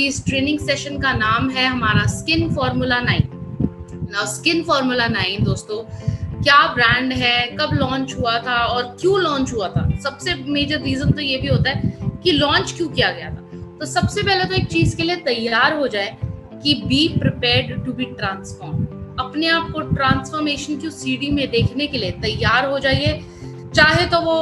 की इस training session का नाम है हमारा skin formula 9। Now skin formula 9 दोस्तों क्या ब्रांड है, कब लॉन्च हुआ था और क्यों लॉन्च हुआ था। सबसे मेजर रीजन तो ये भी होता है कि लॉन्च क्यों किया गया था। तो सबसे पहले तो एक चीज के लिए तैयार हो जाए कि be prepared to be transform. अपने आप को ट्रांसफॉर्मेशन की सीढ़ी में देखने के लिए तैयार हो जाइए, चाहे तो वो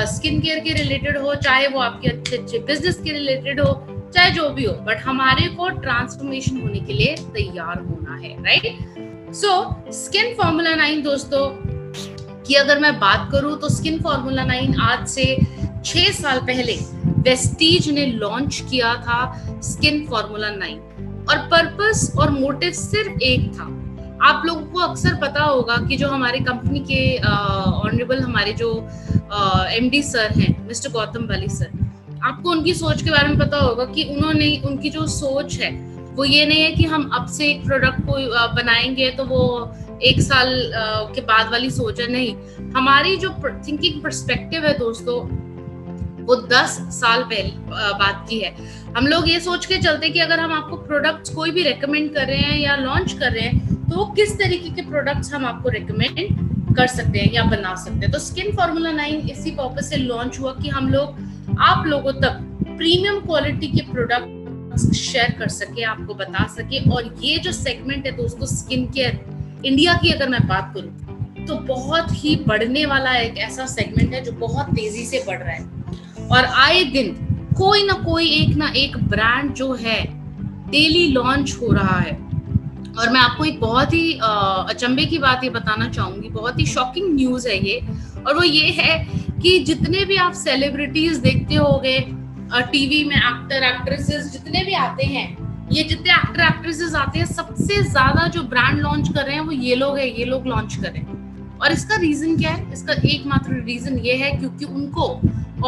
स्किन केयर के रिलेटेड हो, चाहे वो आपके अच्छे अच्छे बिजनेस के रिलेटेड हो, चाहे जो भी हो, बट हमारे को ट्रांसफॉर्मेशन होने के लिए तैयार होना है, राइट। सो स्किन फॉर्मूला 9 दोस्तों की अगर मैं बात करूं तो स्किन फॉर्मूला 9 आज से 6 साल पहले वेस्टीज ने लॉन्च किया था स्किन फॉर्मूला 9 और पर्पस और मोटिव सिर्फ एक था। आप लोगों को अक्सर पता होगा कि जो हमारे कंपनी के ऑनरेबल हमारे जो एमडी सर हैं मिस्टर गौतम वाली सर, आपको उनकी सोच के बारे में पता होगा कि उन्होंने उनकी जो सोच है वो ये नहीं है कि हम अब से एक प्रोडक्ट को बनाएंगे तो वो 1 साल के बाद वाली सोच है। नहीं, हमारी जो थिंकिंग पर्सपेक्टिव है दोस्तों वो 10 साल पहले बात की है। हम लोग ये सोच के चलते कि अगर हम आपको प्रोडक्ट्स कोई भी रेकमेंड कर रहे हैं या लॉन्च कर रहे हैं तो वो किस तरीके के प्रोडक्ट्स हम आपको रेकमेंड कर सकते हैं या बना सकते हैं। तो स्किन फॉर्मूला 9 इसी पर्पस से लॉन्च हुआ कि हम लोग आप लोगों तक प्रीमियम क्वालिटी के प्रोडक्ट्स शेयर कर सके, आपको बता सके। और ये जो सेगमेंट है दोस्तों स्किन केयर इंडिया की अगर मैं बात करूं तो बहुत ही बढ़ने वाला एक ऐसा सेगमेंट है जो बहुत तेजी से बढ़ रहा है और आए दिन कोई ना एक ब्रांड जो है डेली लॉन्च हो रहा है। और मैं आपको एक बहुत ही अचंभे की बात ये बताना चाहूंगी, बहुत ही शॉकिंग न्यूज है ये, और वो ये है कि जितने भी आप सेलिब्रिटीज देखते होंगे टीवी में, एक्टर एक्ट्रेसेस जितने भी आते हैं, ये जितने एक्टर एक्ट्रेसेस आते हैं सबसे ज्यादा जो ब्रांड लॉन्च कर रहे हैं वो ये लोग है, ये लोग लॉन्च कर रहे हैं। और इसका रीजन क्या है? इसका एकमात्र रीजन ये है क्योंकि उनको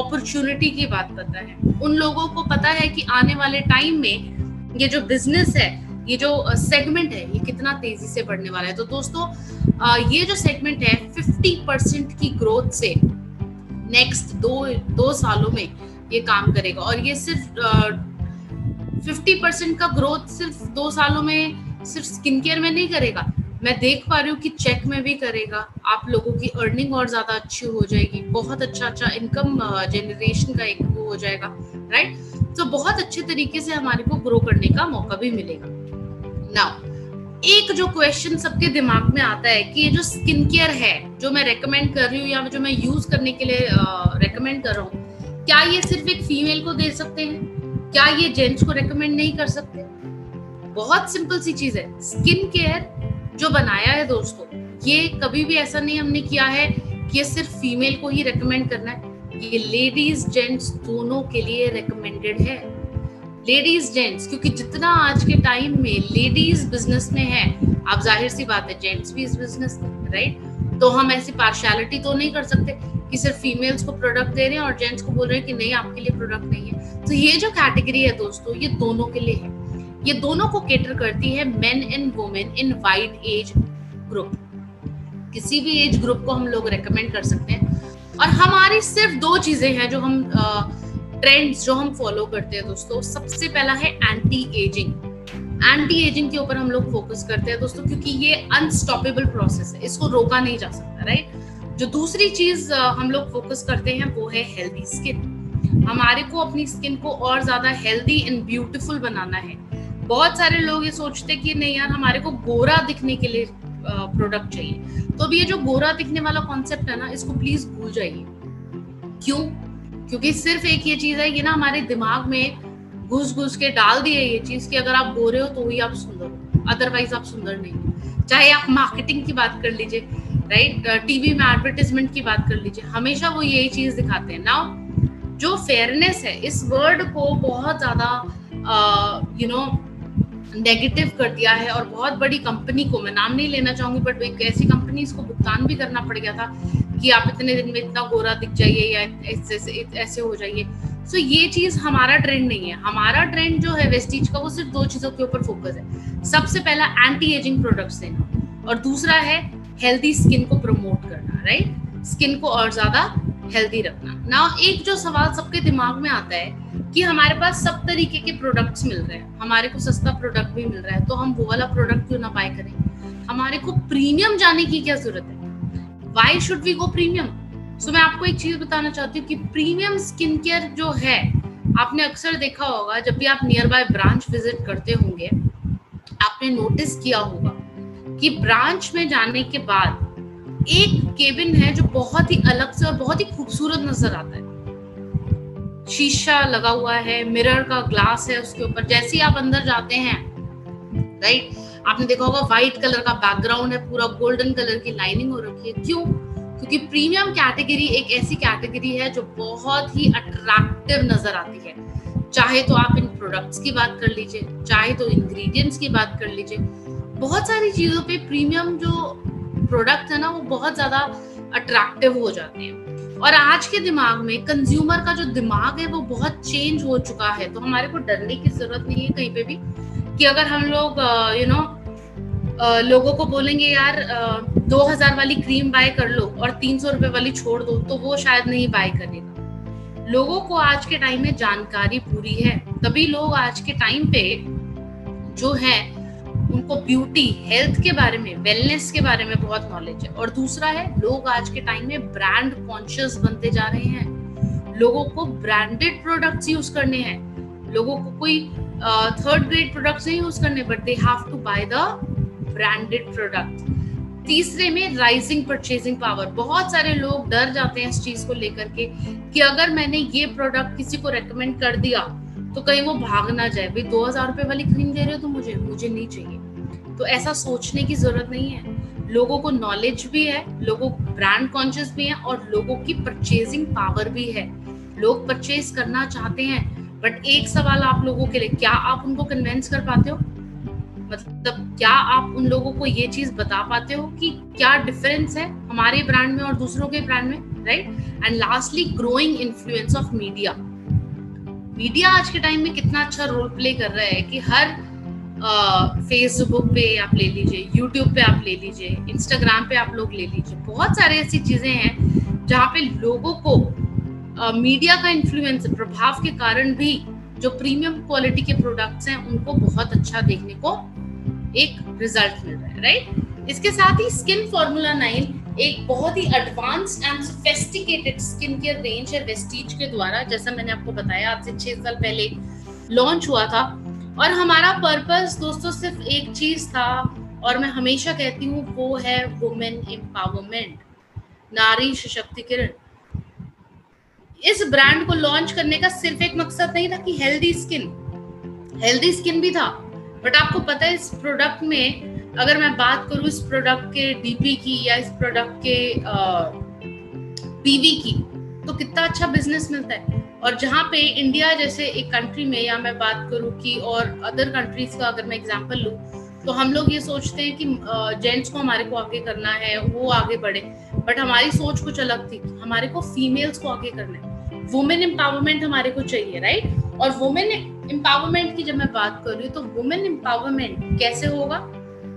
अपॉर्चुनिटी की बात पता है। उन लोगों को पता है कि आने वाले टाइम में ये जो बिजनेस है, ये जो सेगमेंट है, ये कितना तेजी से बढ़ने वाला है। तो दोस्तों ये जो सेगमेंट है 50% की ग्रोथ से नेक्स्ट दो सालों में ये काम करेगा। और ये सिर्फ 50% का ग्रोथ सिर्फ 2 सालों में सिर्फ स्किन केयर में नहीं करेगा, मैं देख पा रही हूँ कि चेक में भी करेगा। आप लोगों की अर्निंग और ज्यादा अच्छी हो जाएगी, बहुत अच्छा इनकम जनरेशन का एक वो हो जाएगा, राइट। तो बहुत अच्छे तरीके से हमारे को ग्रो करने का मौका भी मिलेगा। नाउ एक जो क्वेश्चन सबके दिमाग में आता है कि ये जो स्किन केयर है जो मैं रेकमेंड कर रही हूँ या जो मैं यूज करने के लिए रेकमेंड कर रहा हूँ, क्या ये सिर्फ एक फीमेल को दे सकते हैं? क्या ये जेंट्स को रेकमेंड नहीं कर सकते? बहुत सिंपल सी चीज है। स्किन केयर जो बनाया है दोस्तों, ये कभी भी ऐसा नहीं हमने किया है कि ये सिर्फ फीमेल को ही रेकमेंड करना है। ये लेडीज जेंट्स दोनों के लिए रेकमेंडेड है। लेडीज जेंट्स, क्योंकि जितना आज के टाइम में लेडीज बिजनेस में है, आप जाहिर सी बात है जेंट्स भी इस बिजनेस में, राइट। तो हम ऐसी पार्शियलिटी तो नहीं कर सकते कि सिर्फ फीमेल्स को प्रोडक्ट दे रहे हैं और जेंट्स को बोल रहे हैं कि नहीं आपके लिए प्रोडक्ट नहीं है। तो ये जो कैटेगरी है दोस्तों, ये दोनों के लिए है। ये दोनों को केटर करती है, main and women in wide age group. किसी भी एज ग्रुप को हम लोग रेकमेंड कर सकते हैं। और हमारी सिर्फ 2 चीजें हैं जो हम ट्रेंड्स जो हम फॉलो करते हैं दोस्तों। सबसे पहला है एंटी एजिंग के ऊपर हम लोग फोकस करते हैं दोस्तों, क्योंकि ये अनस्टॉपेबल प्रोसेस है, इसको रोका नहीं जा सकता, राइट। जो दूसरी चीज हम लोग फोकस करते हैं वो है हेल्दी स्किन। हमारे को अपनी स्किन को और ज्यादा हेल्दी एंड ब्यूटीफुल बनाना है। बहुत सारे लोग ये सोचते कि नहीं यार हमारे को गोरा दिखने के लिए प्रोडक्ट चाहिए, तो अब ये जो गोरा दिखने वाला कॉन्सेप्ट है ना, इसको प्लीज भूल जाइए। क्यों? क्योंकि सिर्फ एक ये चीज है, ये ना हमारे दिमाग में घुस के डाल दी है ये चीज कि अगर आप गोरे हो तो ही आप सुंदर हो, अदरवाइज आप सुंदर नहीं हो। चाहे आप मार्केटिंग की बात कर लीजिए, राइट, टीवी में एडवर्टाइजमेंट की बात कर लीजिए, हमेशा वो यही चीज दिखाते हैं। नाउ जो फेयरनेस है, इस वर्ड को बहुत ज्यादा नेगेटिव कर दिया है और बहुत बड़ी कंपनी को, मैं नाम नहीं लेना चाहूंगी, बट एक ऐसी कंपनी इसको भुगतान भी करना पड़ गया था कि आप इतने दिन में इतना गोरा दिख जाइए या ऐसे हो जाइए। सो ये चीज हमारा ट्रेंड नहीं है। हमारा ट्रेंड जो है वेस्टीज का, वो सिर्फ 2 चीजों के ऊपर फोकस है। सबसे पहला एंटी एजिंग प्रोडक्ट्स देना और दूसरा है हेल्दी स्किन को प्रमोट करना, राइट, स्किन को और ज्यादा हेल्दी रखना। ना एक जो सवाल सबके दिमाग में आता है कि हमारे पास सब तरीके के प्रोडक्ट्स मिल रहे हैं, हमारे को सस्ता प्रोडक्ट भी मिल रहा है, तो हम वो वाला प्रोडक्ट क्यों ना बाय करें? हमारे को प्रीमियम जाने की क्या जरूरत है? Why should we go premium? So मैं आपको एक चीज बताना चाहती हूँ कि प्रीमियम स्किन केयर जो है, आपने अक्सर देखा होगा जब भी आप नियर बाय ब्रांच विजिट करते होंगे, आपने नोटिस किया होगा कि ब्रांच में जाने के बाद एक केबिन है जो बहुत ही अलग से और बहुत ही खूबसूरत नजर आता है। शीशा लगा हुआ है, मिरर का ग्लास है उसके ऊपर। जैसे ही आप अंदर जाते हैं, राइट, आपने देखा होगा व्हाइट कलर का बैकग्राउंड है, पूरा गोल्डन कलर की लाइनिंग हो रखी है। क्यों? क्योंकि प्रीमियम कैटेगरी एक ऐसी कैटेगरी है जो बहुत ही अट्रैक्टिव नजर आती है। चाहे तो आप इन प्रोडक्ट्स की बात कर लीजिए, चाहे तो इंग्रेडिएंट्स की बात कर लीजिए, बहुत सारी चीजों पे प्रीमियम जो प्रोडक्ट है ना, वो बहुत ज्यादा अट्रैक्टिव हो जाते हैं। और आज के दिमाग में, कंज्यूमर का जो दिमाग है वो बहुत चेंज हो चुका है, तो हमारे को डरने की जरूरत नहीं है कहीं पे भी कि अगर हम लोग लोगों को बोलेंगे यार 2000 वाली क्रीम बाय कर लो और 300 रुपए वाली छोड़ दो, तो वो शायद नहीं बाय करेगा। लोगों को आज के टाइम में जानकारी पूरी है, तभी लोग आज के टाइम पे जो है उनको ब्यूटी, हेल्थ के बारे में, वेलनेस के बारे में बहुत नॉलेज है। और दूसरा है, लोग आज के टाइम में ब्रांड कॉन्शियस बनते जा रहे हैं। लोगों को ब्रांडेड प्रोडक्ट्स यूज करने हैं, लोगों को कोई थर्ड ग्रेड प्रोडक्ट्स नहीं यूज करने, but they have to buy the branded product. तीसरे में राइजिंग परचेजिंग पावर। बहुत सारे लोग डर जाते हैं इस चीज को लेकर के कि अगर मैंने ये प्रोडक्ट किसी को रेकमेंड कर दिया तो कहीं वो भाग ना जाए, भाई 2000 रुपए वाली क्रीम दे रहे हो तो मुझे नहीं चाहिए। तो ऐसा सोचने की जरूरत नहीं है। लोगों को नॉलेज भी है, लोगों ब्रांड कॉन्शियस भी है और लोगों की परचेजिंग पावर भी है। लोग परचेज करना चाहते हैं, बट एक सवाल आप लोगों के लिए, क्या आप उनको कन्विंस कर पाते हो? मतलब क्या आप उन लोगों को ये चीज बता पाते हो कि क्या डिफरेंस है हमारे ब्रांड में और दूसरों के ब्रांड में, right? And lastly, growing influence of media. Media आज के टाइम में कितना अच्छा रोल प्ले कर रहा है कि हर फेसबुक पे आप ले लीजिए, यूट्यूब पे आप ले लीजिए, इंस्टाग्राम पे आप लोग ले लीजिए, बहुत सारे ऐसी चीजें हैं जहाँ पे लोगों को मीडिया का इन्फ्लुएंस, प्रभाव के कारण भी जो प्रीमियम क्वालिटी के प्रोडक्ट्स हैं उनको बहुत अच्छा देखने को एक रिजल्ट मिल रहा है, राइट? इसके साथ ही स्किन फॉर्मूला 9 एक बहुत ही advanced and sophisticated skin care range है वेस्टीज के द्वारा। जैसा मैंने आपको बताया, आज से 6 साल पहले लॉन्च हुआ था और हमारा पर्पस दोस्तों सिर्फ एक चीज था, और मैं हमेशा कहती हूँ वो है वुमेन एम्पावरमेंट, नारी सशक्तिकरण। इस ब्रांड को लॉन्च करने का सिर्फ एक मकसद नहीं था कि हेल्दी स्किन भी था, बट आपको पता है इस प्रोडक्ट में, अगर मैं बात करूं इस प्रोडक्ट के डीपी की या इस प्रोडक्ट के पीवी की, तो कितना अच्छा बिजनेस मिलता है। और जहाँ पे इंडिया जैसे एक कंट्री में, या मैं बात करूं कि और अदर कंट्रीज का अगर मैं एग्जांपल लूं, तो हम लोग ये सोचते हैं कि जेंट्स को हमारे को आगे करना है, वो आगे बढ़े, बट हमारी सोच कुछ अलग थी। हमारे को फीमेल्स को आगे करना है, वुमेन एम्पावरमेंट हमारे को चाहिए, राइट? और वुमेन एम्पावरमेंट की जब मैं बात कर रही हूँ, तो वुमेन एम्पावरमेंट कैसे होगा?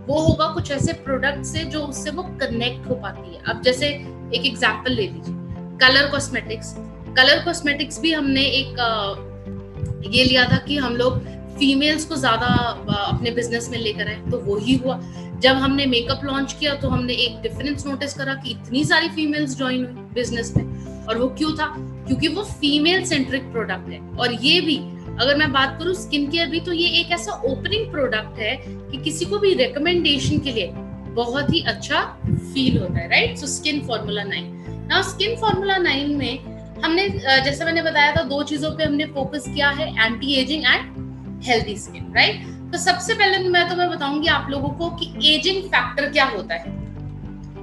वो होगा कुछ ऐसे प्रोडक्ट से जो उससे वो कनेक्ट हो पाती है। अब जैसे एक एग्जांपल ले लीजिए, कलर कॉस्मेटिक्स भी हमने एक ये लिया था कि हम लोग फीमेल्स को ज्यादा अपने बिजनेस में लेकर आए, तो वो ही हुआ। जब हमने मेकअप लॉन्च किया तो हमने एक डिफरेंस नोटिस करा कि इतनी सारी फीमेल्स ज्वाइन हुई बिजनेस में, और वो क्यों था? क्योंकि वो फीमेल सेंट्रिक प्रोडक्ट है। और ये भी अगर मैं बात करूं स्किन केयर भी, तो ये एक ऐसा ओपनिंग प्रोडक्ट है कि किसी को भी रिकमेंडेशन के लिए बहुत ही अच्छा फील होता है, right? So skin formula 9। Now skin formula 9 में हमने जैसे मैंने बताया था, दो चीजों पे हमने फोकस किया है, anti ageing and healthy skin, right? तो सबसे पहले मैं तुम्हें बताऊंगी आप लोगों को कि एजिंग फैक्टर क्या होता है।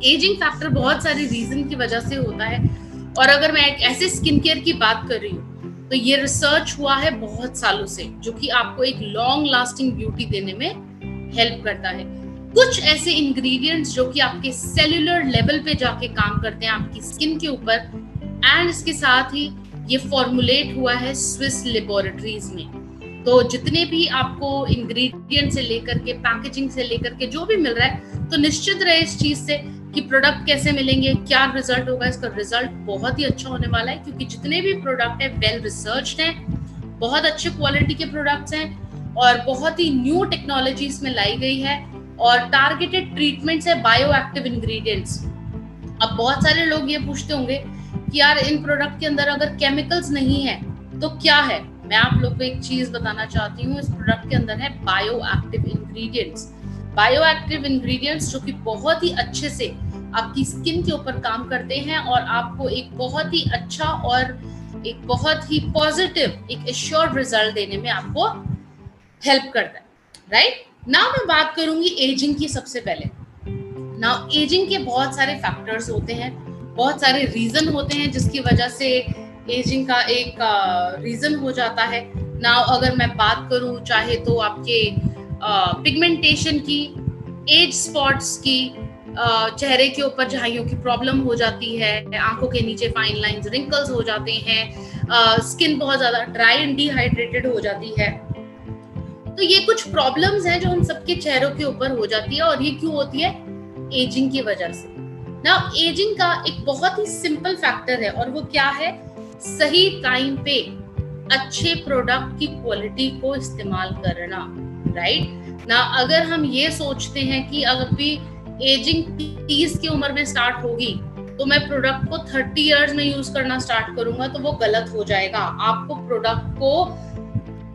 एजिंग फैक्टर बहुत सारी रीजन की वजह से होता है, और अगर मैं एक ऐसे स्किन केयर की बात कर रही हूँ तो ये रिसर्च हुआ है बहुत सालों से, जो कि आपको एक लॉन्ग लास्टिंग ब्यूटी देने में हेल्प करता है। कुछ ऐसे इंग्रेडिएंट्स जो कि आपके सेल्यूलर लेवल पे जाके काम करते हैं आपकी स्किन के ऊपर, एंड इसके साथ ही ये फॉर्मुलेट हुआ है स्विस लेबोरेटरीज में। तो जितने भी आपको इंग्रेडिएंट से लेकर के, पैकेजिंग से लेकर के जो भी मिल रहा है, तो निश्चित रहे इस चीज से कि प्रोडक्ट कैसे मिलेंगे, क्या रिजल्ट होगा। इसका रिजल्ट बहुत ही अच्छा होने वाला है, क्योंकि जितने भी प्रोडक्ट है वेल रिसर्च्ड हैं, बहुत अच्छे क्वालिटी के प्रोडक्ट्स हैं और बहुत ही न्यू टेक्नोलॉजी इसमें लाई गई है और टारगेटेड ट्रीटमेंट्स है बायो एक्टिव इंग्रेडिएंट्स। अब बहुत सारे लोग ये पूछते होंगे कि यार इन प्रोडक्ट के अंदर अगर केमिकल्स नहीं है तो क्या है। मैं आप लोग को एक चीज बताना चाहती हूँ, इस प्रोडक्ट के अंदर है bio active ingredients. Bio active ingredients जो कि बहुत ही अच्छे से आपकी स्किन के ऊपर काम करते हैं और आपको एक बहुत ही अच्छा और एक बहुत ही पॉजिटिव एक एश्योर्ड रिजल्ट देने में आपको हेल्प करता है, राइट। नाउ मैं बात करूंगी एजिंग की सबसे पहले। नाउ एजिंग के बहुत सारे फैक्टर्स होते हैं, बहुत सारे रीजन होते हैं जिसकी वजह से एजिंग का एक रीजन हो जाता है। नाउ अगर मैं बात करूं चाहे तो आपके पिगमेंटेशन की, एज स्पॉट्स की, चेहरे के ऊपर झाइयों की प्रॉब्लम हो जाती है, आंखों के नीचे फाइन लाइंस, रिंकल्स हो जाते हैं, स्किन बहुत ज्यादा ड्राई एंड डिहाइड्रेटेड हो जाती है। तो ये कुछ प्रॉब्लम्स हैं जो हम सबके चेहरों के ऊपर हो जाती है और ये क्यों होती है? एजिंग की वजह से। ना एजिंग का एक बहुत ही सिंपल फैक्टर है और वो क्या है? सही टाइम पे अच्छे प्रोडक्ट की क्वालिटी को इस्तेमाल करना, राइट ना। अगर हम ये सोचते हैं कि अगर भी एजिंग 30 की उम्र में स्टार्ट होगी तो मैं प्रोडक्ट को 30 इयर्स में यूज करना स्टार्ट करूंगा तो वो गलत हो जाएगा। आपको प्रोडक्ट को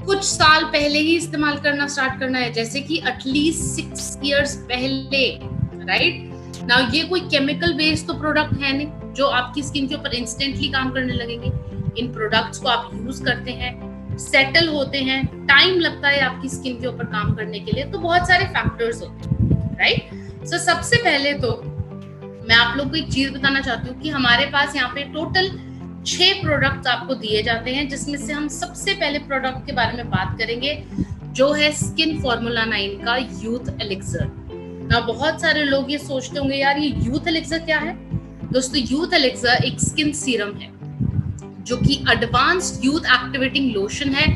कुछ साल पहले ही इस्तेमाल करना स्टार्ट करना है, जैसे कि एटलीस्ट 6 इयर्स पहले, राइट ना। ये कोई केमिकल बेस्ड तो प्रोडक्ट है नहीं जो आपकी स्किन के ऊपर इंस्टेंटली काम करने लगेंगे। इन प्रोडक्ट्स को आप यूज करते हैं, सेटल होते हैं, टाइम लगता है आपकी स्किन के ऊपर काम करने के लिए, तो बहुत सारे फैक्टर्स होते हैं, राइट। सो सबसे पहले तो मैं आप लोग को एक चीज बताना चाहती हूँ कि हमारे पास यहाँ पे टोटल 6 प्रोडक्ट्स आपको दिए जाते हैं, जिसमें से हम सबसे पहले प्रोडक्ट के बारे में बात करेंगे जो है स्किन फॉर्मूला 9 का यूथ एलिक्सर। ना बहुत सारे लोग ये सोचते होंगे यार ये यूथ एलिक्सर क्या है? दोस्तों यूथ एलिक्सर एक स्किन सीरम है जो कि एडवांस्ड यूथ एक्टिवेटिंग लोशन है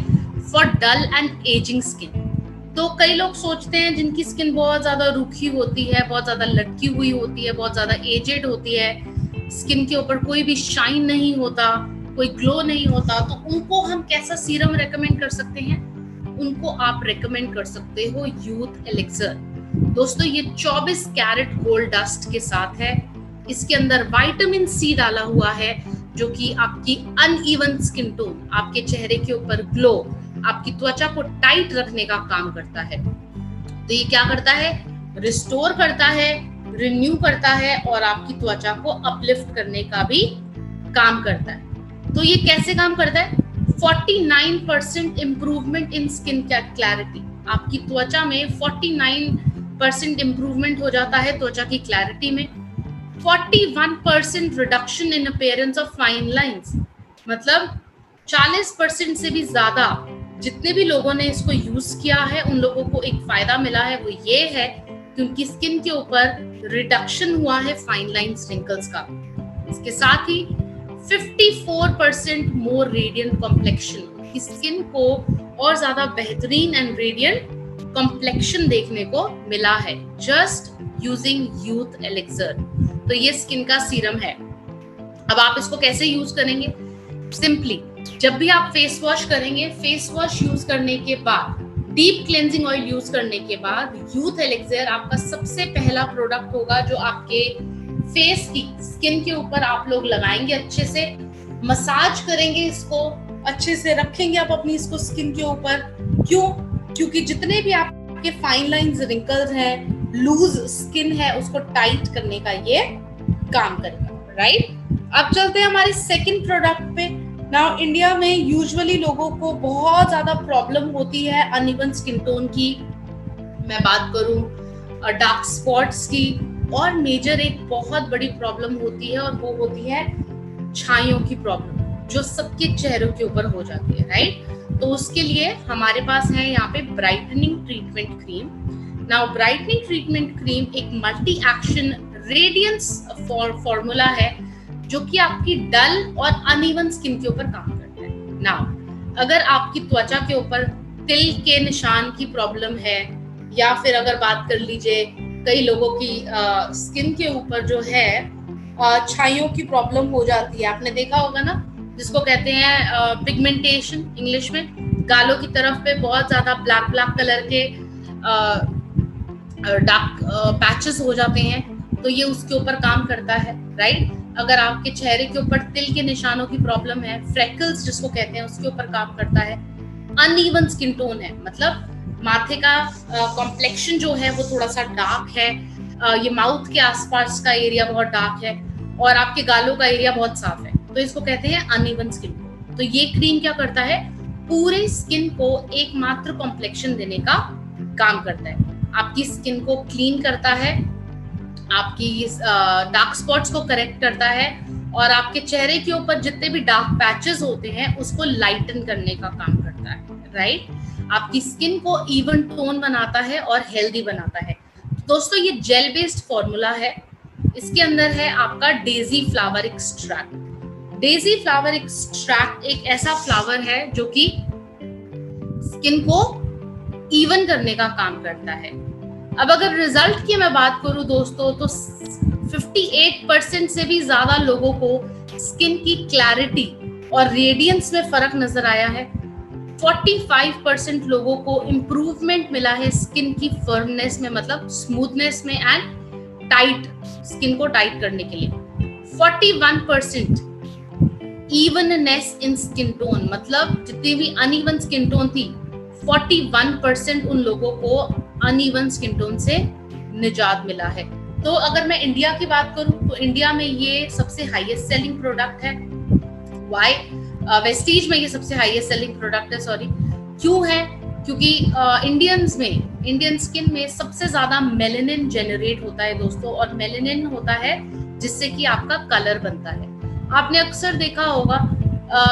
for dull and ageing skin. तो कई लोग सोचते हैं जिनकी स्किन बहुत ज्यादा रूखी होती है, बहुत ज्यादा लटकी हुई होती है, बहुत ज्यादा एजेड होती है, स्किन के ऊपर कोई भी शाइन नहीं होता, कोई ग्लो नहीं होता, तो उनको हम कैसा सीरम रेकमेंड कर सकते हैं? उनको आप रेकमेंड कर सकते हो यूथ एलिक्सर। दोस्तों ये 24 कैरेट गोल्ड डस्ट के साथ है, इसके अंदर विटामिन सी डाला हुआ है जो कि आपकी अनइवन स्किन टोन, आपके चेहरे के ऊपर ग्लो, आपकी त्वचा को टाइट रखने का काम करता है। तो ये क्या करता है? रिस्टोर करता है, रिन्यू करता है और आपकी त्वचा को अपलिफ्ट करने का भी काम करता है। तो ये कैसे काम करता है? 49% इम्प्रूवमेंट इन स्किन क्लैरिटी। आपकी त्वचा में 49% इम्प्रूवमेंट हो जाता है त्वचा की क्लैरिटी में। 41% reduction in appearance of fine lines, मतलब 40% से भी ज्यादा जितने भी लोगों ने इसको यूज किया है उन लोगों को एक फायदा मिला है, वो ये है कि उनकी स्किन के ऊपर रिडक्शन हुआ है फाइन लाइंस, रिंकल्स का। इसके साथ ही 54% मोर रेडियंट कॉम्प्लेक्शन, स्किन को और ज्यादा बेहतरीन एंड रेडियंट कॉम्प्लेक्शन देखने को मिला है जस्ट यूजिंग यूथ एलिक्सर। तो ये स्किन का सीरम है। अब आप इसको कैसे यूज करेंगे? सिंपली जब भी आप फेस वॉश करेंगे, फेस वॉश यूज करने के बाद, डीप क्लेंजिंग ऑयल यूज करने के बाद यूथ एलिक्सर आपका सबसे पहला प्रोडक्ट होगा जो आपके फेस की स्किन के ऊपर आप लोग लगाएंगे, अच्छे से मसाज करेंगे, इसको अच्छे से रखेंगे आप अपनी इसको स्किन के ऊपर। क्यों? क्योंकि जितने भी आपके फाइन लाइंस, रिंकल्स हैं, लूज स्किन है, उसको टाइट करने का ये काम करेगा, राइट। अब चलते हैं हमारे सेकंड प्रोडक्ट पे। नाउ इंडिया में यूजुअली लोगों को बहुत ज्यादा प्रॉब्लम होती है अनइवन स्किन टोन की, मैं बात करूं डार्क स्पॉट्स की, और मेजर एक बहुत बड़ी प्रॉब्लम होती है और वो होती है छाइयों की प्रॉब्लम जो सबके चेहरों के ऊपर हो जाती है, राइट। तो उसके लिए हमारे पास है यहाँ पे brightening treatment cream. Now brightening treatment cream एक मल्टी एक्शन रेडियंस फॉर्मूला है जो कि आपकी डल और अनइवन स्किन के ऊपर काम करता है। नाउ अगर आपकी त्वचा के ऊपर तिल के निशान की प्रॉब्लम है, या फिर अगर बात कर लीजिए कई लोगों की स्किन के ऊपर जो है छाइयों की प्रॉब्लम हो जाती है, आपने देखा होगा ना जिसको कहते हैं पिगमेंटेशन इंग्लिश में, गालों की तरफ पे बहुत ज्यादा ब्लैक ब्लैक कलर के डार्क पैचेस हो जाते हैं, तो ये उसके ऊपर काम करता है, राइट। अगर आपके चेहरे के ऊपर तिल के निशानों की प्रॉब्लम है, फ्रेकल्स जिसको कहते हैं, उसके ऊपर काम करता है। अनइवन स्किन टोन है, मतलब माथे का कॉम्प्लेक्शन जो है वो थोड़ा सा डार्क है, ये माउथ के आसपास का एरिया बहुत डार्क है और आपके गालों का एरिया बहुत साफ है, तो इसको कहते हैं अनइवन स्किन टोन। तो ये क्रीम क्या करता है, पूरे स्किन को एकमात्र कॉम्प्लेक्शन देने का काम करता है। आपकी स्किन को क्लीन करता है, आपकी डार्क स्पॉट्स को करेक्ट करता है और आपके चेहरे के ऊपर जितने भी डार्क पैचेस होते हैं उसको लाइटन करने का काम करता है, राइट। आपकी स्किन को इवन टोन बनाता है और हेल्दी बनाता है। दोस्तों ये जेल बेस्ड फॉर्मूला है, इसके अंदर है आपका Daisy flower extract. Daisy flower extract एक ऐसा फ्लावर है जो कि स्किन को इवन करने का काम करता है। अब अगर रिजल्ट की मैं बात करूं दोस्तों, तो 58% से भी ज्यादा लोगों को स्किन की क्लैरिटी और रेडियंस में फर्क नजर आया है। 45% लोगों को इम्प्रूवमेंट मिला है स्किन की फर्मनेस में, मतलब स्मूथनेस में एंड टाइट, स्किन को टाइट करने के लिए। 41% इवननेस इन स्किन टोन, मतलब जितनी भी अनइवन स्किन टोन थी 41% उन लोगों को अनइवन स्किन टोन से निजात मिला है। तो अगर मैं इंडिया की बात करूं तो इंडिया में ये सबसे हाईएस्ट सेलिंग प्रोडक्ट है। वाई? वेस्टीज में ये सबसे हाईएस्ट सेलिंग प्रोडक्ट है, सॉरी। क्यों है? क्योंकि इंडियन स्किन में सबसे ज्यादा मेलेनिन जेनरेट होता है दोस्तों, और मेलेनिन होता है जिससे कि आपका कलर बनता है। आपने अक्सर देखा होगा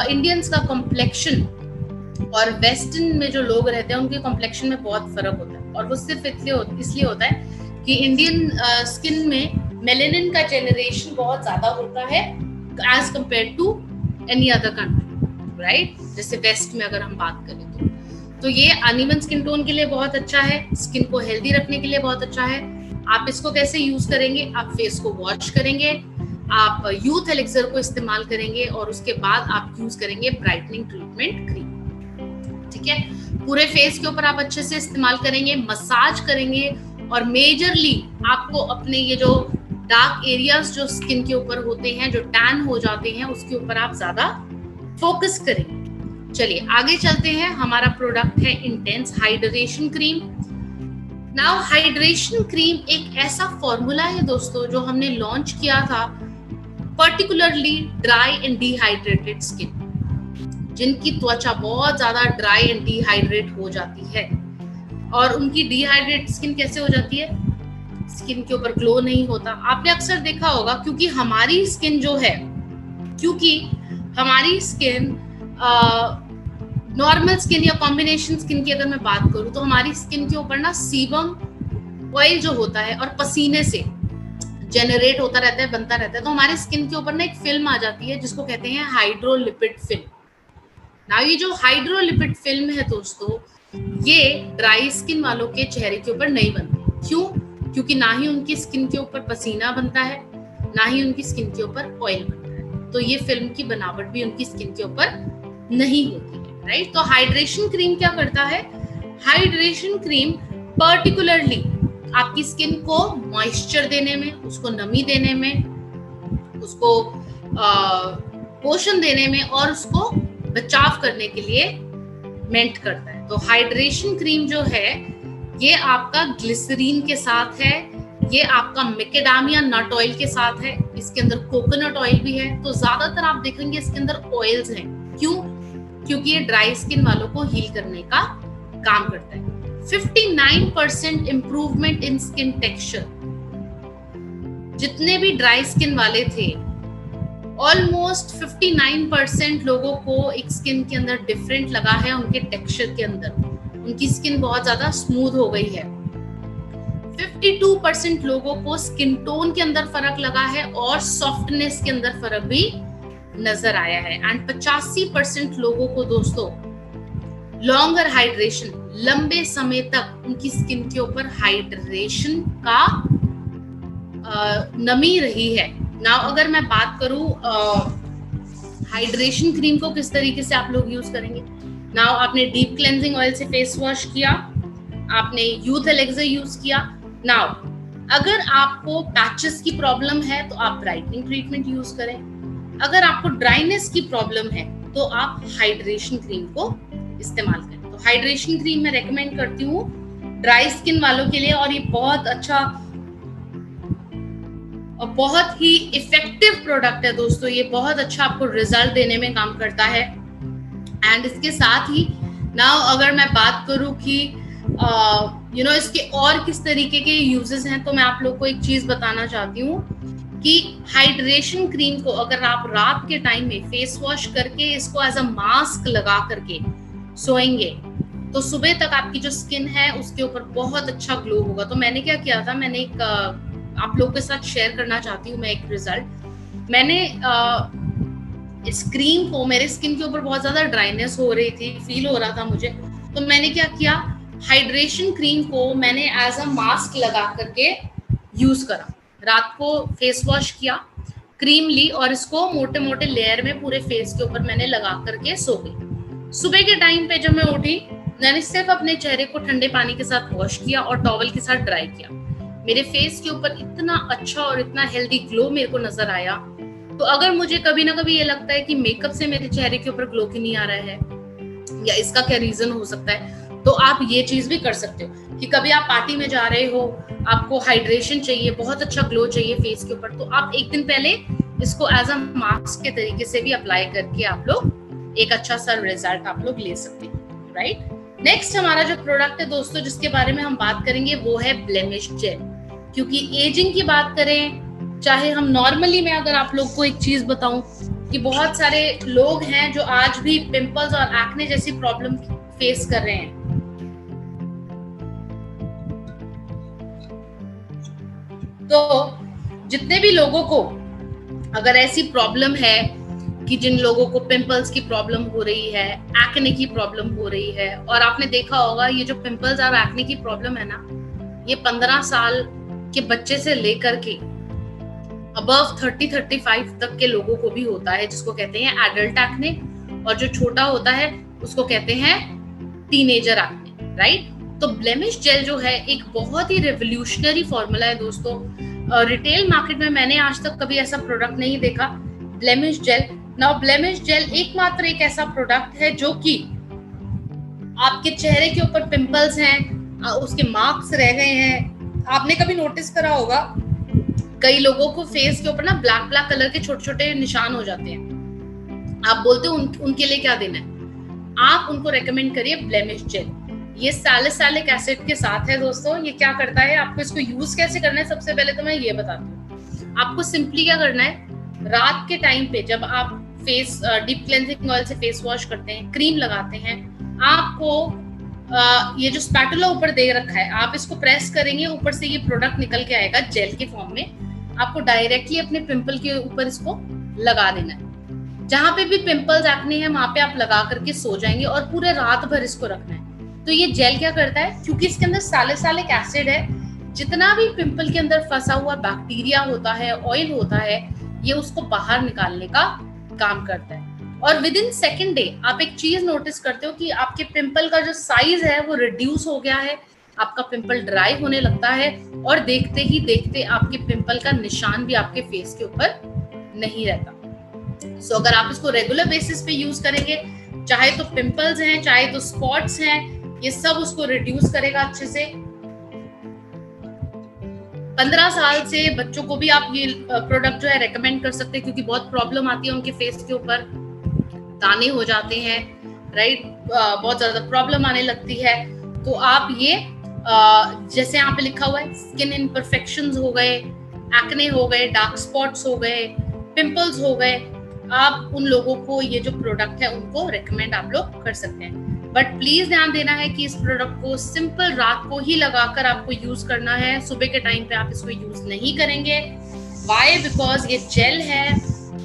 इंडियंस का कॉम्प्लेक्शन और वेस्टर्न में जो लोग रहते हैं उनके कॉम्प्लेक्शन में बहुत फर्क होता है, और वो सिर्फ इसलिए होता है कि इंडियन स्किन में मेलेनिन का जनरेशन बहुत ज्यादा होता है as compare to any other country, right. जैसे वेस्ट में अगर हम बात करें तो ये अनइवन स्किन टोन के लिए बहुत अच्छा है, स्किन को हेल्दी रखने के लिए बहुत अच्छा है। आप इसको कैसे यूज करेंगे? आप फेस को वॉश करेंगे, आप यूथ एलिक्सर को इस्तेमाल करेंगे और उसके बाद आप यूज करेंगे ब्राइटनिंग ट्रीटमेंट क्रीम, ठीक है। पूरे फेस के ऊपर आप अच्छे से इस्तेमाल करेंगे, मसाज करेंगे, और मेजरली आपको अपने ये जो डार्क एरियाज जो स्किन के ऊपर होते हैं, जो टैन हो जाते हैं, उसके ऊपर आप ज्यादा फोकस करेंगे। चलिए आगे चलते हैं। हमारा प्रोडक्ट है intense hydration cream. Now hydration cream एक ऐसा फॉर्मूला है दोस्तों जो हमने लॉन्च किया था particularly dry and dehydrated skin, जिनकी त्वचा बहुत ज्यादा ड्राई एंड डिहाइड्रेट हो जाती है। और उनकी डिहाइड्रेट स्किन कैसे हो जाती है? स्किन के ऊपर ग्लो नहीं होता। आपने अक्सर देखा होगा क्योंकि हमारी स्किन नॉर्मल स्किन या कॉम्बिनेशन स्किन की अगर मैं बात करूं तो हमारी स्किन के ऊपर ना सीबम ऑयल जो होता है और पसीने से जनरेट होता रहता है, बनता रहता है, तो हमारे स्किन के ऊपर ना एक फिल्म आ जाती है जिसको कहते हैं हाइड्रोलिपिड फिल्म। ना ये जो हाइड्रोलिपिड फिल्म है दोस्तों, ये ड्राई स्किन वालों के चेहरे के ऊपर नहीं बनती। क्यों? क्योंकि ना ही उनकी स्किन के ऊपर पसीना बनता है, ना ही उनकी स्किन के ऊपर ऑयल बनता है, तो ये फिल्म की बनावट भी उनकी स्किन के ऊपर नहीं होती है, राइट। तो हाइड्रेशन क्रीम क्या करता है? हाइड्रेशन क्रीम पर्टिकुलरली आपकी स्किन को मॉइस्चर देने में, उसको नमी देने में, उसको पोषण देने में और उसको बचाव करने के लिए मेंट करता है। तो हाइड्रेशन क्रीम जो है ये आपका ग्लिसरीन के साथ है, ये आपका मैकेडामिया नट ऑयल के साथ है, इसके अंदर कोकोनट ऑयल भी है। तो ज्यादातर आप देखेंगे इसके अंदर ऑयल्स हैं। क्यों? क्योंकि ये ड्राई स्किन वालों को हील करने का काम करता है। 59% इम्प्रूवमेंट इन स्किन टेक्सचर। जितने भी ड्राई स्किन वाले थे ऑलमोस्ट 59% लोगों को एक स्किन के अंदर डिफरेंट लगा है, उनके टेक्सचर के अंदर उनकी स्किन बहुत ज्यादा स्मूथ हो गई है। 52% लोगों को स्किन टोन के अंदर फर्क लगा है और सॉफ्टनेस के अंदर फर्क भी नजर आया है। एंड 85% लोगों को दोस्तों लॉन्गर हाइड्रेशन, लंबे समय तक उनकी स्किन के ऊपर हाइड्रेशन का नमी रही है। नाउ अगर मैं बात करूं हाइड्रेशन क्रीम को किस तरीके से आप लोग यूज करेंगे। नाउ आपने डीप क्लेंजिंग ऑयल से फेस वॉश किया, आपने यूथ एलेक्सर यूज किया। नाउ अगर आपको पैचेस की प्रॉब्लम है तो आप ब्राइटनिंग ट्रीटमेंट यूज करें। अगर आपको ड्राइनेस की प्रॉब्लम है तो आप हाइड्रेशन क्रीम को इस्तेमाल करें। तो हाइड्रेशन क्रीम मैं रेकमेंड करती हूँ ड्राई स्किन वालों के लिए, और ये बहुत अच्छा और बहुत ही इफेक्टिव प्रोडक्ट है दोस्तों। ये बहुत अच्छा आपको रिजल्ट देने में काम करता है। एंड इसके साथ ही नाउ अगर मैं बात करूं कि इसके और किस तरीके के यूजेस हैं, तो मैं आप लोग को एक चीज बताना चाहती हूँ कि हाइड्रेशन क्रीम को अगर आप रात के टाइम में फेस वॉश करके इसको एज अ मास्क लगा करके सोएंगे तो सुबह तक आपकी जो स्किन है उसके ऊपर बहुत अच्छा ग्लो होगा। तो मैंने क्या किया था, मैंने एक आप लोगों के साथ शेयर करना चाहती हूँ मैं एक रिजल्ट। मैंने इस क्रीम को, मेरे स्किन के ऊपर बहुत ज्यादा ड्राइनेस हो रही थी, फील हो रहा था मुझे, तो मैंने क्या किया, हाइड्रेशन क्रीम को मैंने एज अ मास्क लगा करके यूज करा। रात को फेस वॉश किया, क्रीम ली और इसको मोटे मोटे लेयर में पूरे फेस के ऊपर मैंने लगा करके सो गई। सुबह के टाइम पे जब मैं उठी, मैंने सिर्फ अपने चेहरे को ठंडे पानी के साथ वॉश किया और टॉवल के साथ ड्राई किया। मेरे फेस के ऊपर इतना अच्छा और इतना हेल्दी ग्लो मेरे को नजर आया। तो अगर मुझे कभी ना कभी ये लगता है कि मेकअप से मेरे चेहरे के ऊपर ग्लो क्यों नहीं आ रहा है या इसका क्या रीजन हो सकता है, तो आप ये चीज भी कर सकते हो कि कभी आप पार्टी में जा रहे हो, आपको हाइड्रेशन चाहिए, बहुत अच्छा ग्लो चाहिए फेस के ऊपर, तो आप एक दिन पहले इसको एज अ मास्क के तरीके से भी अप्लाई करके आप लोग एक अच्छा सा रिजल्ट आप लोग ले सकते हैं, राइट। नेक्स्ट हमारा जो प्रोडक्ट है दोस्तों जिसके बारे में हम बात करेंगे वो है ब्लेमिश जेल। क्योंकि एजिंग की बात करें, चाहे हम नॉर्मली, मैं अगर आप लोग को एक चीज बताऊं कि बहुत सारे लोग हैं जो आज भी पिंपल्स और एक्ने जैसी प्रॉब्लम फेस कर रहे हैं। तो जितने भी लोगों को अगर ऐसी प्रॉब्लम है कि जिन लोगों को पिंपल्स की प्रॉब्लम हो रही है, एक्ने की प्रॉब्लम हो रही है, और आपने देखा होगा ये जो पिंपल्स और एक्ने की प्रॉब्लम है ना, ये 15 साल के बच्चे से लेकर के अबव 30-35 तक के लोगों को भी होता है, जिसको कहते हैं एडल्ट एक्ने, और जो छोटा होता है उसको कहते हैं टीनेजर एक्ने, राइट। तो ब्लेमिश जेल जो है एक बहुत ही रेवोल्यूशनरी फॉर्मूला है दोस्तों। रिटेल मार्केट में मैंने आज तक कभी ऐसा प्रोडक्ट नहीं देखा, blemish gel. Now blemish gel एकमात्र एक ऐसा प्रोडक्ट है जो कि आपके चेहरे के ऊपर पिंपल्स हैं, उसके मार्क्स रह गए हैं, आपने कभी नोटिस करा होगा कई लोगों को फेस के ऊपर ना ब्लैक ब्लैक कलर के छोटे छोटे निशान हो जाते हैं। आप बोलते हो उनके लिए क्या देना है, आप उनको रेकमेंड करिए ब्लेमिश जेल। ये सैलिसिलिक एसिड के साथ है दोस्तों। ये क्या करता है, आपको इसको यूज कैसे करना है, सबसे पहले तो मैं ये बताती हूँ। आपको सिंपली क्या करना है, रात के टाइम पे जब आप फेस डीप क्लेंजिंग ऑयल से फेस वॉश करते हैं, क्रीम लगाते हैं, आपको ये जो स्पैटुला ऊपर दे रखा है, आप इसको प्रेस करेंगे, ऊपर से ये प्रोडक्ट निकल के आएगा जेल के फॉर्म में। आपको डायरेक्टली अपने पिंपल के ऊपर इसको लगा देना है। जहां पे भी पिंपल्स एक्ने हैं वहां पे आप लगा करके सो जाएंगे और पूरे रात भर इसको रखना है। तो ये जेल क्या करता है, क्योंकि इसके अंदर सैलिसिलिक एसिड है, जितना भी पिंपल के अंदर फंसा हुआ बैक्टीरिया होता है, ऑयल होता है, ये उसको बाहर निकालने का काम करता है। और विद इन सेकेंड डे आप एक चीज नोटिस करते हो कि आपके पिंपल का जो साइज है वो रिड्यूस हो गया है, आपका पिंपल ड्राई होने लगता है, और देखते ही देखते आपके पिंपल का निशान भी आपके फेस के ऊपर नहीं रहता। सो अगर आप इसको रेगुलर बेसिस पे यूज करेंगे, चाहे तो पिंपल्स हैं चाहे तो स्पॉट्स हैं, ये सब उसको रिड्यूस करेगा अच्छे से। 15 साल से बच्चों को भी आप ये प्रोडक्ट जो है रेकमेंड कर सकते हैं, क्योंकि बहुत प्रॉब्लम आती है उनके फेस के ऊपर, दाने हो जाते हैं, राइट, बहुत ज्यादा प्रॉब्लम आने लगती है। तो आप ये जैसे यहाँ पे लिखा हुआ है, स्किन इम्परफेक्शंस हो गए, एक्ने हो गए, डार्क स्पॉट्स हो गए, पिंपल्स हो गए, आप उन लोगों को ये जो प्रोडक्ट है उनको रेकमेंड आप लोग कर सकते हैं। बट प्लीज ध्यान देना है कि इस प्रोडक्ट को सिंपल रात को ही लगाकर आपको यूज करना है, सुबह के टाइम पे आप इसको यूज नहीं करेंगे। वाई? बिकॉज ये जेल है,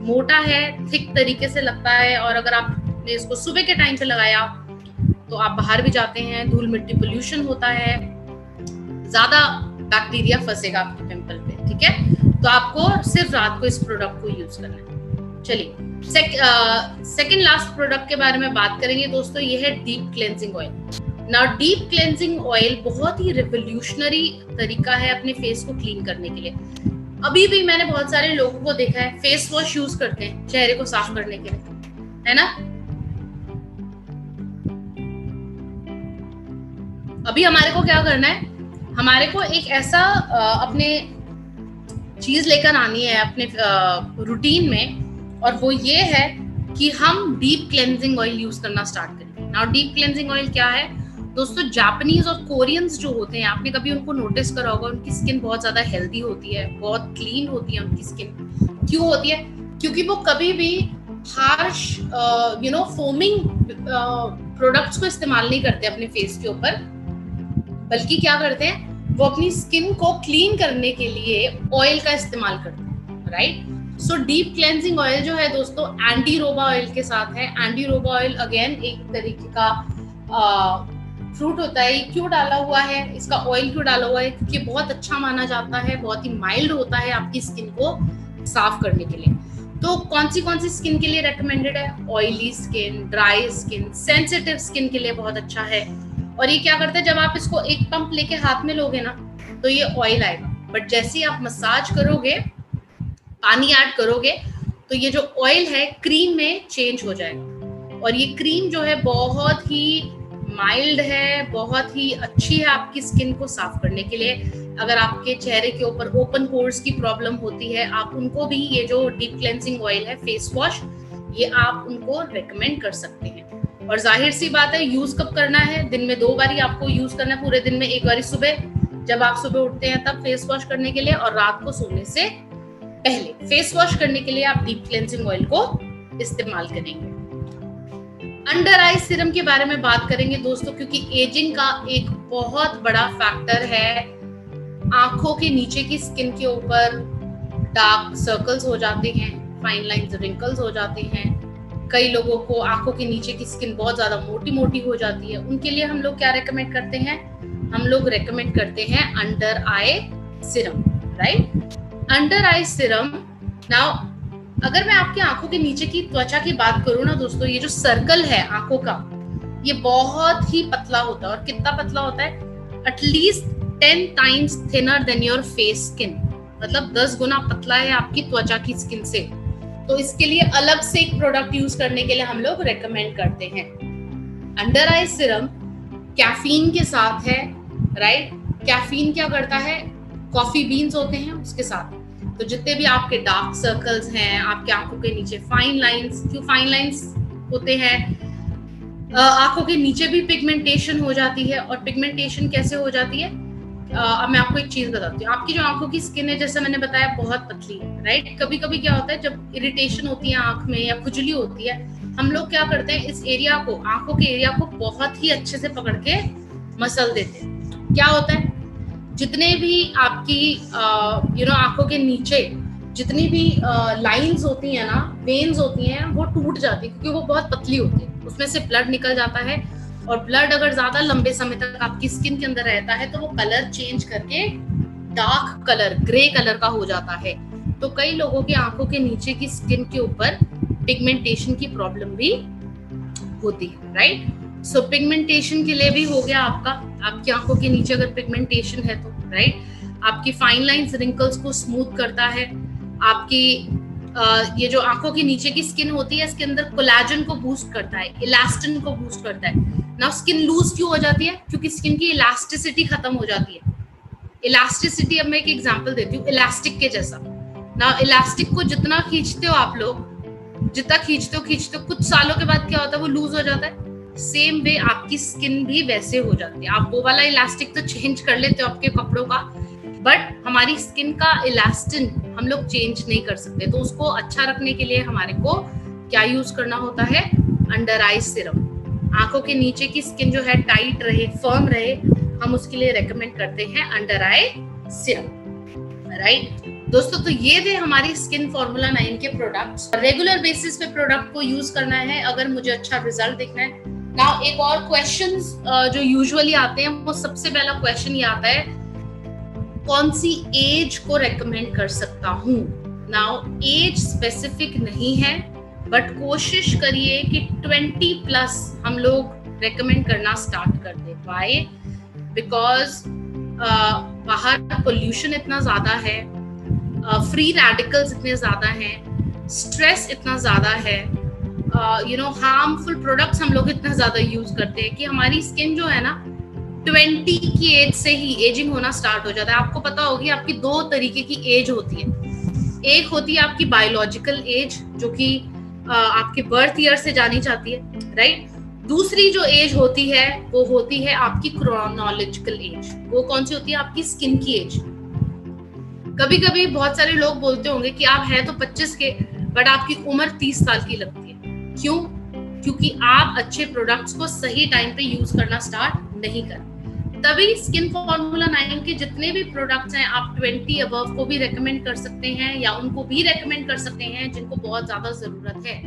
मोटा है, थिक तरीके से लगता है, और अगर आपने इसको सुबह के टाइम पे लगाया तो आप बाहर भी जाते हैं, धूल मिट्टी पोल्यूशन होता है, ज्यादा बैक्टीरिया फंसेगा आपके पिंपल पे, ठीक है। तो आपको सिर्फ रात को इस प्रोडक्ट को यूज करना है। चलिए सेकंड लास्ट प्रोडक्ट के बारे में बात करेंगे दोस्तों, ये है deep cleansing oil. Now deep cleansing oil बहुत ही रिवोल्यूशनरी तरीका है अपने फेस को क्लीन करने के लिए। अभी भी मैंने बहुत सारे लोगों को देखा है फेस वॉश यूज करते हैं चेहरे को साफ करने के लिए, है ना। अभी हमारे को क्या करना है, हमारे को एक ऐसा अपने चीज लेकर आनी है अपने रूटीन में, और वो ये है कि हम डीप क्लेंजिंग ऑयल यूज करना स्टार्ट करें। नाउ डीप क्लेंजिंग ऑयल क्या है दोस्तों, जापानीज और कोरियंस जो होते हैं, आपने कभी उनको नोटिस करा होगा, उनकी स्किन बहुत ज्यादा हेल्दी होती है, बहुत क्लीन होती है उनकी स्किन। क्यों होती है? क्योंकि वो कभी भी हार्श फोमिंग प्रोडक्ट्स को इस्तेमाल नहीं करते अपने फेस के ऊपर, बल्कि क्या करते हैं, वो अपनी स्किन को क्लीन करने के लिए ऑयल का इस्तेमाल करते हैं, right. So deep cleansing oil जो है दोस्तों एंटी रोबा ऑयल के साथ है। एंटी रोबा ऑयल अगेन एक तरीके का फ्रूट होता है। क्यों डाला हुआ है, इसका ऑयल क्यों डाला हुआ है? क्योंकि बहुत अच्छा माना जाता है, बहुत ही माइल्ड होता है आपकी स्किन को साफ करने के लिए। तो कौन सी स्किन के लिए रेकमेंडेड है? Oily skin, dry skin, sensitive skin के लिए बहुत अच्छा है। और ये क्या करता है, जब आप इसको एक पंप लेके हाथ में लोगे ना, तो ये ऑयल आएगा, बट जैसे ही आप मसाज करोगे, पानी ऐड करोगे, तो ये जो ऑयल है क्रीम में चेंज हो जाएगा। और ये क्रीम जो है बहुत ही माइल्ड है, बहुत ही अच्छी है आपकी स्किन को साफ करने के लिए। अगर आपके चेहरे के ऊपर ओपन पोर्स की प्रॉब्लम होती है, आप उनको भी ये जो डीप क्लेंजिंग ऑयल है फेस वॉश, ये आप उनको रेकमेंड कर सकते हैं। और जाहिर सी बात है, यूज कब करना है? दिन में 2 बारी आपको यूज करना है पूरे दिन में। एक बारी सुबह, जब आप सुबह उठते हैं तब फेस वॉश करने के लिए, और रात को सोने से पहले फेस वॉश करने के लिए आप डीप क्लेंजिंग ऑयल को इस्तेमाल करेंगे। अंडर आई सीरम के बारे में बात करेंगे दोस्तों, क्योंकि एजिंग का एक बहुत बड़ा फैक्टर है। आंखों के नीचे की स्किन के ऊपर डार्क सर्कल्स हो जाते हैं, फाइन लाइंस, रिंकल्स हो जाते हैं। कई लोगों को आंखों के नीचे की स्किन बहुत ज्यादा मोटी मोटी हो जाती है। उनके लिए हम लोग क्या रेकमेंड करते हैं? हम लोग रेकमेंड करते हैं अंडर आई सीरम, राइट। अंडर आई सीरम। नाउ अगर मैं आपकी आंखों के नीचे की त्वचा की बात करूं ना दोस्तों, ये जो सर्कल है आंखों का, ये बहुत ही पतला होता है। और कितना पतला होता है? At least 10 times thinner than your face skin, मतलब 10 गुना पतला है आपकी त्वचा की स्किन से। तो इसके लिए अलग से एक प्रोडक्ट यूज करने के लिए हम लोग रेकमेंड करते हैं। अंडर आई सीरम कैफीन के साथ है, राइट। कैफीन क्या करता है? कॉफी बीन्स होते हैं उसके साथ। तो जितने भी आपके डार्क सर्कल्स हैं, आपके आंखों के नीचे फाइन लाइंस, क्यों फाइन लाइंस होते हैं? आंखों के नीचे भी पिगमेंटेशन हो जाती है। और पिगमेंटेशन कैसे हो जाती है? अब मैं आपको एक चीज बताती हूँ। आपकी जो आंखों की स्किन है, जैसे मैंने बताया, बहुत पतली है, राइट। कभी कभी क्या होता है, जब इरिटेशन होती है आंख में या खुजली होती है, हम लोग क्या करते हैं, इस एरिया को, आंखों के एरिया को बहुत ही अच्छे से पकड़ के मसल देते हैं। क्या होता है, जितने भी आपकी आंखों के नीचे जितनी भी लाइंस होती है ना, वेन्स होती हैं, वो टूट जाती है, क्योंकि वो बहुत पतली होती है। उसमें से ब्लड निकल जाता है, और ब्लड अगर ज्यादा लंबे समय तक आपकी स्किन के अंदर रहता है, तो वो कलर चेंज करके डार्क कलर, ग्रे कलर का हो जाता है। तो कई लोगों की आंखों के नीचे की स्किन के ऊपर पिगमेंटेशन की प्रॉब्लम भी होती है, राइट। सो पिगमेंटेशन के लिए भी हो गया आपका, आपकी आंखों के नीचे अगर पिगमेंटेशन है तो, राइट, आपकी फाइन लाइंस, रिंकल्स को स्मूथ करता है। आपकी ये जो आंखों के नीचे की स्किन होती है, इसके अंदर कोलेजन को बूस्ट करता है, इलास्टिन को बूस्ट करता है। नाउ स्किन लूज क्यों हो जाती है? क्योंकि स्किन की इलास्टिसिटी खत्म हो जाती है। इलास्टिसिटी, अब मैं एक एग्जांपल देती हूँ, इलास्टिक के जैसा। नाउ इलास्टिक को जितना खींचते हो आप लोग, जितना खींचते हो, कुछ सालों के बाद क्या होता है, वो लूज हो जाता है। सेम वे आपकी स्किन भी वैसे हो जाती है। आप वो वाला इलास्टिक तो चेंज कर लेते हो आपके कपड़ों का, बट हमारी स्किन का इलास्टिन हम लोग चेंज नहीं कर सकते। तो उसको अच्छा रखने के लिए हमारे को क्या यूज करना होता है? अंडर आई सीरम। आंखों के नीचे की स्किन जो है टाइट रहे, फर्म रहे, हम उसके लिए रेकमेंड करते हैं अंडर आई सीरम, राइट दोस्तों। तो ये थे हमारी स्किन फॉर्मूला 9 के प्रोडक्ट्स। रेगुलर बेसिस पे प्रोडक्ट को यूज करना है अगर मुझे अच्छा रिजल्ट देखना है। नाउ एक और क्वेश्चंस जो यूजुअली आते हैं, वो सबसे पहला क्वेश्चन ये आता है, कौन सी एज को रेकमेंड कर सकता हूँ? नाउ एज स्पेसिफिक नहीं है, बट कोशिश करिए कि 20+ हम लोग रेकमेंड करना स्टार्ट कर दे। व्हाई? बिकॉज बाहर पोल्यूशन इतना ज्यादा है, फ्री रेडिकल्स इतने ज्यादा हैं, स्ट्रेस इतना ज्यादा है, हार्मफुल प्रोडक्ट्स हम लोग इतना ज्यादा यूज करते हैं कि हमारी स्किन जो है ना 20 की एज से ही एजिंग होना स्टार्ट हो जाता है। आपको पता होगी आपकी 2 तरीके की एज होती है। एक होती है आपकी बायोलॉजिकल एज, जो कि आपके बर्थ ईयर से जानी जाती है, राइट? दूसरी जो एज होती है वो होती है आपकी क्रोनोलॉजिकल एज। वो कौन सी होती है? आपकी स्किन की एज। कभी कभी बहुत सारे लोग बोलते होंगे कि आप है तो 25 के, बट आपकी उम्र 30 साल की लगती है। क्यों? क्योंकि आप अच्छे प्रोडक्ट्स को सही टाइम पे यूज करना स्टार्ट नहीं कर। तभी स्किन फॉर्मूला 9 के जितने भी प्रोडक्ट्स हैं आप 20 अबव को भी रेकमेंड कर सकते हैं, या उनको भी रेकमेंड कर सकते हैं जिनको बहुत ज्यादा जरूरत है।